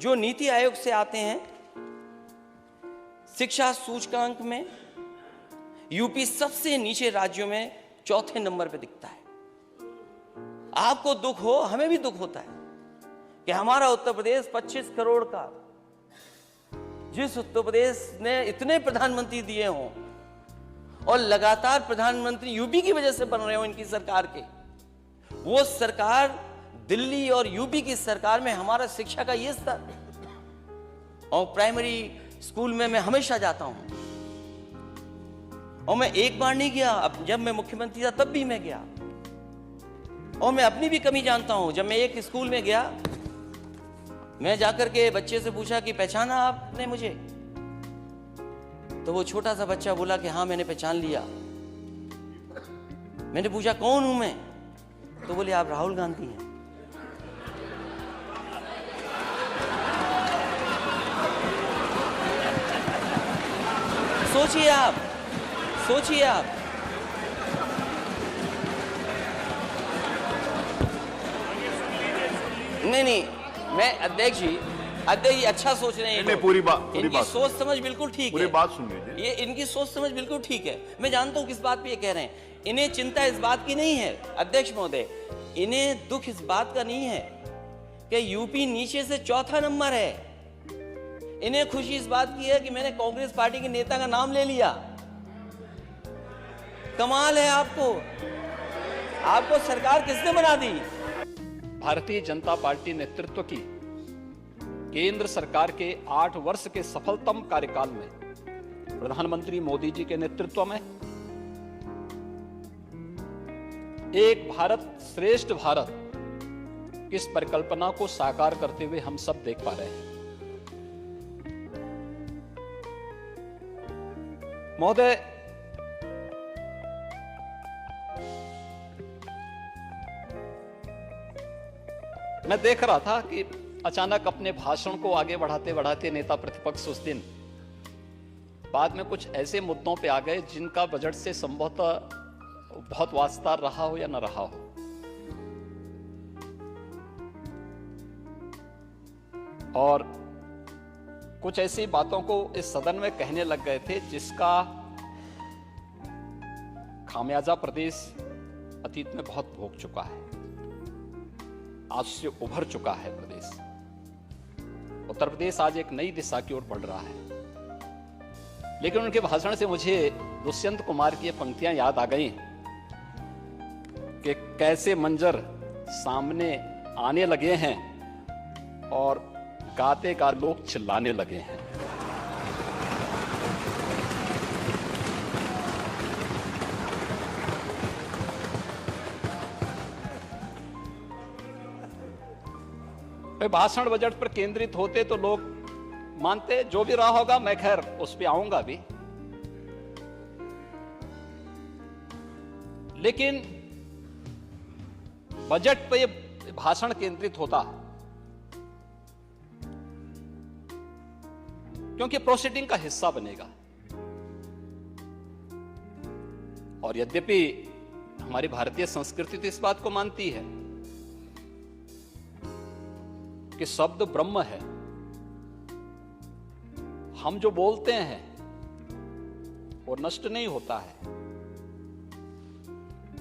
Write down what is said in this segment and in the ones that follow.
जो नीति आयोग से आते हैं, शिक्षा सूचकांक में यूपी सबसे नीचे राज्यों में चौथे नंबर पे दिखता है। आपको दुख हो, हमें भी दुख होता है कि हमारा उत्तर प्रदेश 25 करोड़ का, जिस उत्तर प्रदेश ने इतने प्रधानमंत्री दिए हों और लगातार प्रधानमंत्री यूपी की वजह से बन रहे हो इनकी सरकार के, वो सरकार दिल्ली और यूपी की सरकार में हमारा शिक्षा का ये स्तर। और प्राइमरी स्कूल में मैं हमेशा जाता हूं, और मैं एक बार नहीं गया, अब जब मैं मुख्यमंत्री था तब भी मैं गया, और मैं अपनी भी कमी जानता हूं। जब मैं एक स्कूल में गया, मैं जाकर के बच्चे से पूछा कि पहचाना आपने मुझे? तो वो छोटा सा बच्चा बोला कि हाँ मैंने पहचान लिया। मैंने पूछा कौन हूं मैं? तो बोले आप राहुल गांधी हैं। सोचिए आप, सोचिए आप। नहीं, मैं अध्यक्ष जी अच्छा सोच रहे हैं। नहीं, पूरी बात, इनकी सोच समझ बिल्कुल ठीक है। पूरी बात सुन लीजिए। ये इनकी सोच समझ बिल्कुल ठीक है। मैं जानता हूं किस बात पे ये कह रहे हैं। इन्हें चिंता इस बात की नहीं है अध्यक्ष महोदय, इन्हें दुख इस बात का नहीं है कि यूपी नीचे से चौथा नंबर है। इन्हें खुशी इस बात की है कि मैंने कांग्रेस पार्टी के नेता का नाम ले लिया। कमाल है आपको सरकार किसने बना दी? भारतीय जनता पार्टी नेतृत्व की केंद्र सरकार के 8 वर्ष के सफलतम कार्यकाल में प्रधानमंत्री मोदी जी के नेतृत्व में एक भारत श्रेष्ठ भारत की इस परिकल्पना को साकार करते हुए हम सब देख पा रहे हैं। महोदय, मैं देख रहा था कि अचानक अपने भाषण को आगे बढ़ाते बढ़ाते नेता प्रतिपक्ष उस दिन बाद में कुछ ऐसे मुद्दों पे आ गए जिनका बजट से संभवतः बहुत वास्ता रहा हो या न रहा हो। और कुछ ऐसी बातों को इस सदन में कहने लग गए थे जिसका खामियाजा प्रदेश अतीत में बहुत भोग चुका है। आज से उभर चुका है प्रदेश। उत्तर प्रदेश आज एक नई दिशा की ओर बढ़ रहा है। लेकिन उनके भाषण से मुझे दुष्यंत कुमार की ये पंक्तियां याद आ गई कि कैसे मंजर सामने आने लगे हैं और गाते गा लोग चिल्लाने लगे हैं। भाषण बजट पर केंद्रित होते तो लोग मानते जो भी रहा होगा, मैं खैर उस पर आऊंगा भी। लेकिन बजट पे ये भाषण केंद्रित होता क्योंकि प्रोसीडिंग का हिस्सा बनेगा। और यद्यपि हमारी भारतीय संस्कृति तो इस बात को मानती है कि शब्द ब्रह्म है। हम जो बोलते हैं वो नष्ट नहीं होता है,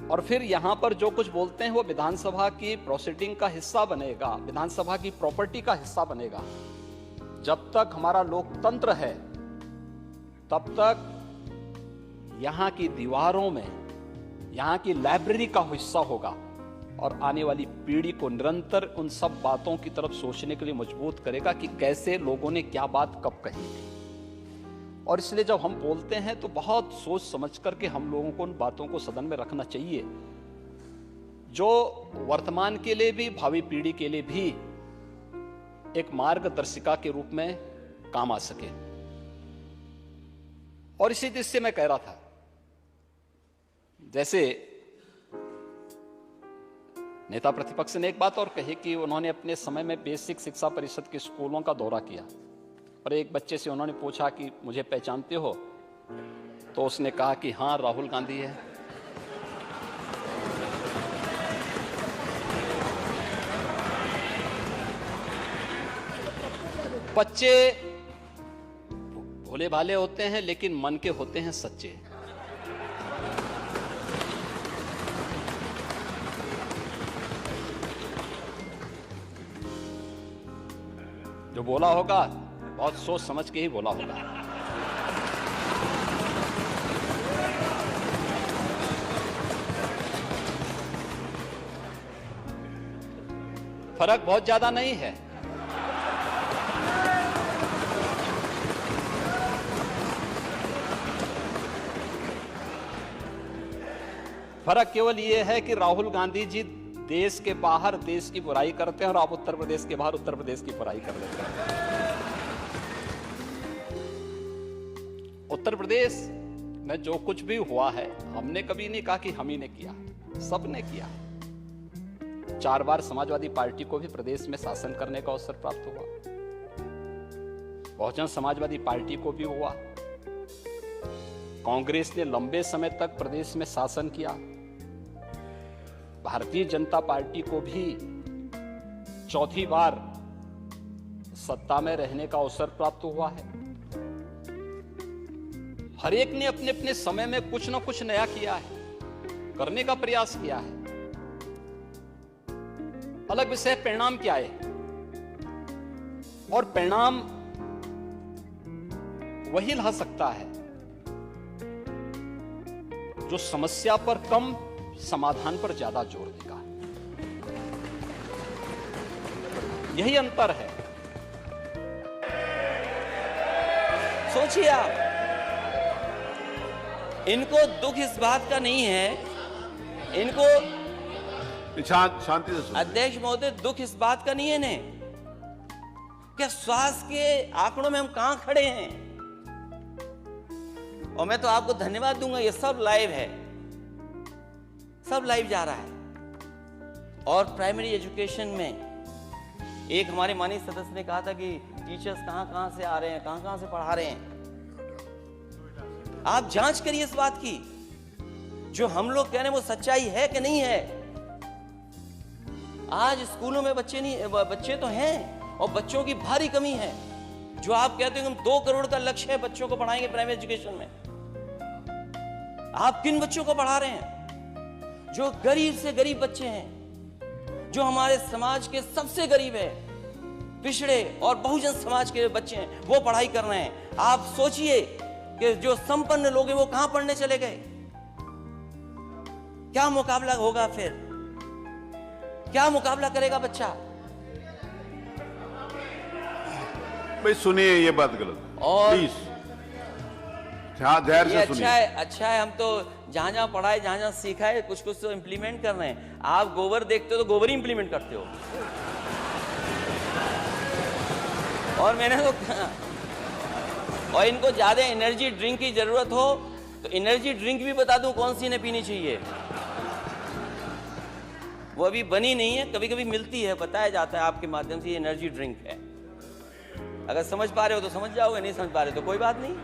और फिर यहां पर जो कुछ बोलते हैं वो विधानसभा की प्रोसीडिंग का हिस्सा बनेगा, विधानसभा की प्रॉपर्टी का हिस्सा बनेगा। जब तक हमारा लोकतंत्र है तब तक यहां की दीवारों में यहां की लाइब्रेरी का हिस्सा होगा और आने वाली पीढ़ी को निरंतर उन सब बातों की तरफ सोचने के लिए मजबूर करेगा कि कैसे लोगों ने क्या बात कब कही थी। और इसलिए जब हम बोलते हैं तो बहुत सोच समझ करके हम लोगों को उन बातों को सदन में रखना चाहिए जो वर्तमान के लिए भी भावी पीढ़ी के लिए भी एक मार्गदर्शिका के रूप में काम आ सके। और इसी दृष्टि से मैं कह रहा था, जैसे नेता प्रतिपक्ष ने एक बात और कही कि उन्होंने अपने समय में बेसिक शिक्षा परिषद के स्कूलों का दौरा किया और एक बच्चे से उन्होंने पूछा कि मुझे पहचानते हो? तो उसने कहा कि हाँ, राहुल गांधी है। बच्चे भोले भाले होते हैं लेकिन मन के होते हैं सच्चे। जो बोला होगा बहुत सोच समझ के ही बोला होगा। फर्क बहुत ज्यादा नहीं है। फर्क केवल यह है कि राहुल गांधी जी देश के बाहर देश की बुराई करते हैं और आप उत्तर प्रदेश के बाहर उत्तर प्रदेश की बुराई कर लेते हैं। उत्तर प्रदेश में जो कुछ भी हुआ है, हमने कभी नहीं कहा कि हम ही ने किया, सबने किया। 4 बार समाजवादी पार्टी को भी प्रदेश में शासन करने का अवसर प्राप्त हुआ, बहुजन समाजवादी पार्टी को भी हुआ, कांग्रेस ने लंबे समय तक प्रदेश में शासन किया, भारतीय जनता पार्टी को भी 4थी बार सत्ता में रहने का अवसर प्राप्त हुआ है। हर एक ने अपने अपने समय में कुछ ना कुछ नया किया है, करने का प्रयास किया है। अलग विषय परिणाम क्या है, और परिणाम वही ला सकता है जो समस्या पर कम समाधान पर ज्यादा जोर देगा। यही अंतर है। सोचिए आप, इनको दुख इस बात का नहीं है, इनको शांति से सुनिए। अध्यक्ष महोदय, दुख इस बात का नहीं है इन्हें क्या स्वास्थ्य के आंकड़ों में हम कहां खड़े हैं। और मैं तो आपको धन्यवाद दूंगा, ये सब लाइव है, सब लाइव जा रहा है। और प्राइमरी एजुकेशन में एक हमारे माननीय सदस्य ने कहा था कि टीचर्स कहां कहां से आ रहे हैं, कहां कहां से पढ़ा रहे हैं। आप जांच करिए इस बात की, जो हम लोग कह रहे हैं वो सच्चाई है कि नहीं है। आज स्कूलों में बच्चे तो हैं और बच्चों की भारी कमी है। जो आप कहते हो कि हम 2 करोड़ का लक्ष्य है बच्चों को पढ़ाएंगे प्राइमरी एजुकेशन में, आप किन बच्चों को पढ़ा रहे हैं? जो गरीब से गरीब बच्चे हैं, जो हमारे समाज के सबसे गरीब है, पिछड़े और बहुजन समाज के बच्चे हैं, वो पढ़ाई कर रहे हैं। आप सोचिए कि जो संपन्न लोग हैं वो कहां पढ़ने चले गए। क्या मुकाबला होगा फिर, क्या मुकाबला करेगा बच्चा? भाई सुनिए, ये बात गलत है। और प्लीज धैर्य से सुनिए। अच्छा है, हम तो जहां पढ़ाए, जहां सीखा है, कुछ तो इंप्लीमेंट कर रहे हैं। आप गोबर देखते हो तो गोबर ही इंप्लीमेंट करते हो। और मैंने तो और इनको ज्यादा एनर्जी ड्रिंक की जरूरत हो तो एनर्जी ड्रिंक भी बता दूं कौन सी इन्हें पीनी चाहिए। वो अभी बनी नहीं है, कभी कभी मिलती है, बताया जाता है आपके माध्यम से, ये एनर्जी ड्रिंक है। अगर समझ पा रहे हो तो समझ जाओगे, नहीं समझ पा रहे तो कोई बात नहीं।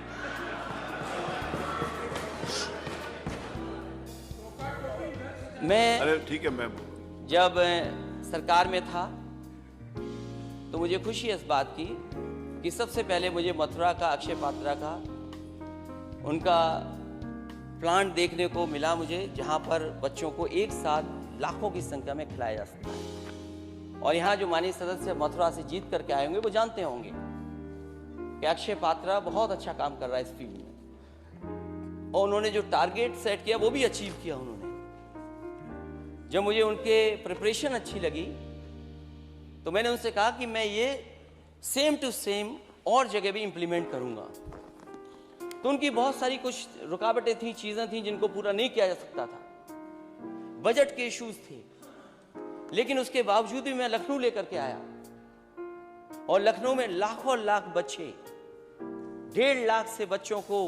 मैं अरे ठीक है, मैं जब सरकार में था तो मुझे खुशी है इस बात की कि सबसे पहले मुझे मथुरा का, अक्षय पात्रा का, उनका प्लांट देखने को मिला मुझे, जहां पर बच्चों को एक साथ लाखों की संख्या में खिलाया जा सकता है। और यहाँ जो माननीय सदस्य मथुरा से जीत करके आए होंगे वो जानते होंगे कि अक्षय पात्रा बहुत अच्छा काम कर रहा है इस फील्ड में, और उन्होंने जो टारगेट सेट किया वो भी अचीव किया उन्होंने। जब मुझे उनके प्रिपरेशन अच्छी लगी तो मैंने उनसे कहा कि मैं ये सेम टू सेम और जगह भी इंप्लीमेंट करूंगा। तो उनकी बहुत सारी कुछ रुकावटें थी, चीजें थी जिनको पूरा नहीं किया जा सकता था, बजट के इश्यूज थे, लेकिन उसके बावजूद भी मैं लखनऊ लेकर के आया। और लखनऊ में लाखों लाख बच्चे, 1.5 लाख से बच्चों को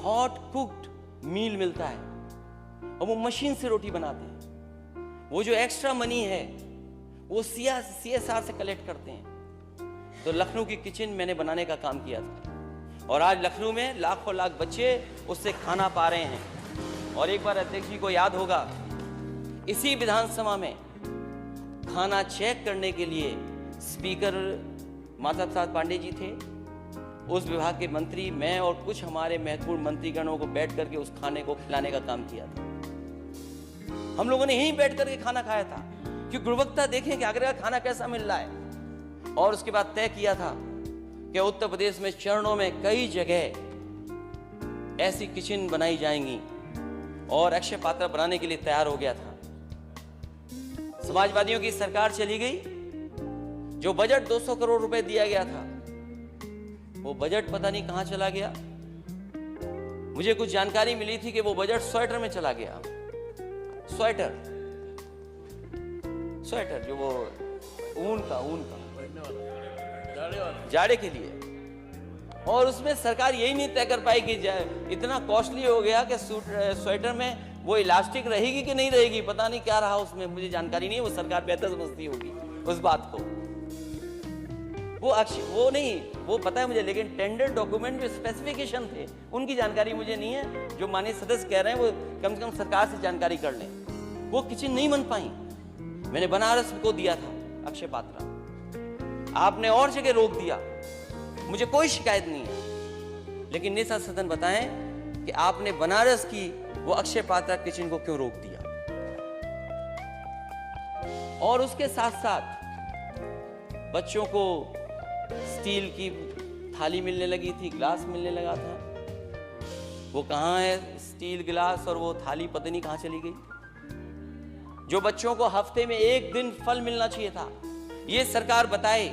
हॉट कुक्ड मील मिलता है और वो मशीन से रोटी बनाते हैं। वो जो एक्स्ट्रा मनी है वो CSR से कलेक्ट करते हैं। तो लखनऊ की किचन मैंने बनाने का काम किया था और आज लखनऊ में लाखों लाख बच्चे उससे खाना पा रहे हैं। और एक बार अध्यक्ष जी को याद होगा, इसी विधानसभा में खाना चेक करने के लिए स्पीकर माता प्रसाद पांडे जी थे, उस विभाग के मंत्री, मैं और कुछ हमारे महत्वपूर्ण मंत्रीगणों को बैठ करके उस खाने को खिलाने का काम किया था। हम लोगों ने यहीं बैठ करके खाना खाया था कि गुणवत्ता देखें कि आगरा का खाना कैसा मिल रहा है। और उसके बाद तय किया था कि उत्तर प्रदेश में चरणों में कई जगह ऐसी किचन बनाई जाएंगी और अक्षय पात्र बनाने के लिए तैयार हो गया था। समाजवादियों की सरकार चली गई, जो बजट 200 करोड़ रुपए दिया गया था वो बजट पता नहीं कहां चला गया। मुझे कुछ जानकारी मिली थी कि वो बजट स्वेटर में चला गया। स्वेटर जो वो ऊन का जाड़े के लिए, और उसमें सरकार यही नहीं तय कर पाई कि इतना कॉस्टली हो गया कि स्वेटर में वो इलास्टिक रहेगी कि नहीं रहेगी, पता नहीं क्या रहा उसमें, मुझे जानकारी नहीं है, वो सरकार बेहतर समझती होगी उस बात को। वो नहीं, वो पता है मुझे, लेकिन टेंडर डॉक्यूमेंट जो स्पेसिफिकेशन थे उनकी जानकारी मुझे नहीं है। जो माननीय सदस्य कह रहे हैं वो कम से कम सरकार से जानकारी कर लें। वो किचन नहीं बन पाई। मैंने बनारस को दिया था अक्षय पात्रा, आपने और जगह रोक दिया, मुझे कोई शिकायत नहीं है, लेकिन नेता सदन बताएं कि आपने बनारस की वो अक्षय पात्रा किचन को क्यों रोक दिया। और उसके साथ साथ बच्चों को स्टील की थाली मिलने लगी थी, गिलास मिलने लगा था, वो कहां है स्टील गिलास और वो थाली पता नहीं कहां चली गई। जो बच्चों को हफ्ते में एक दिन फल मिलना चाहिए था, ये सरकार बताए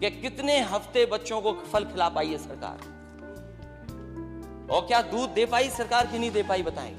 कि कितने हफ्ते बच्चों को फल खिला पाई है सरकार, और क्या दूध दे पाई सरकार कि नहीं दे पाई, बताएं।